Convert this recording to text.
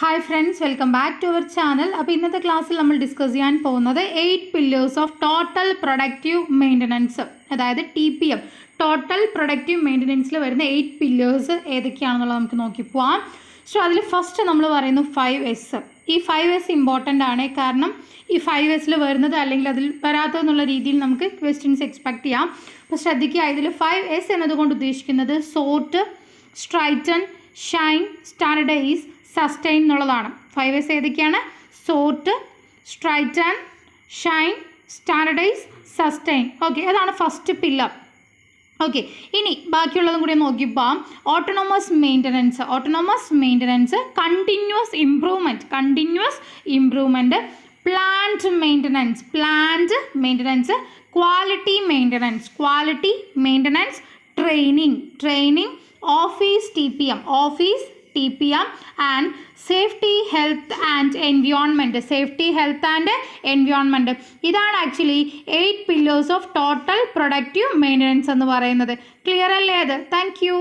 Hi friends, welcome back to our channel. അപ്പോൾ ഇന്നത്തെ ക്ലാസ്സിൽ നമ്മൾ ഡിസ്കസ് ചെയ്യാൻ പോകുന്നത് 8 pillars of total productive maintenance, അതായത് TPM, ടോട്ടൽ പ്രൊഡക്റ്റീവ് മെയിൻ്റനൻസിൽ വരുന്ന 8 pillars ഏതൊക്കെയാണെന്നുള്ളത് നമുക്ക് നോക്കി പോവാം. സോ അതിൽ ഫസ്റ്റ് നമ്മൾ പറയുന്നു 5S. ഈ 5S ഇമ്പോർട്ടൻ്റ് ആണ്, കാരണം ഈ 5Sൽ വരുന്നത് അല്ലെങ്കിൽ അതിൽ വരാത്തതെന്നുള്ള രീതിയിൽ നമുക്ക് ക്വസ്റ്റ്യൻസ് എക്സ്പെക്ട് ചെയ്യാം. അപ്പോൾ ശ്രദ്ധിക്കുക, ഇതിൽ 5S എന്നതുകൊണ്ട് ഉദ്ദേശിക്കുന്നത് sort, straighten, shine, standardise, sustain എന്നുള്ളതാണ്. 5S ഏതൊക്കെയാണ്? Sort, straighten, shine, standardise, sustain. Okay, അതാണ് ഫസ്റ്റ് പില്ലർ. ഓക്കെ, ഇനി ബാക്കിയുള്ളതും കൂടി നോക്കിപ്പോൾ autonomous maintenance, continuous improvement, plant maintenance, quality maintenance, training, office TPM and safety, health and environment. ഇതാണ് actually 8 pillars of total productive maintenance എന്ന് പറയുന്നത്. Clear അല്ലേ അത്? Thank you.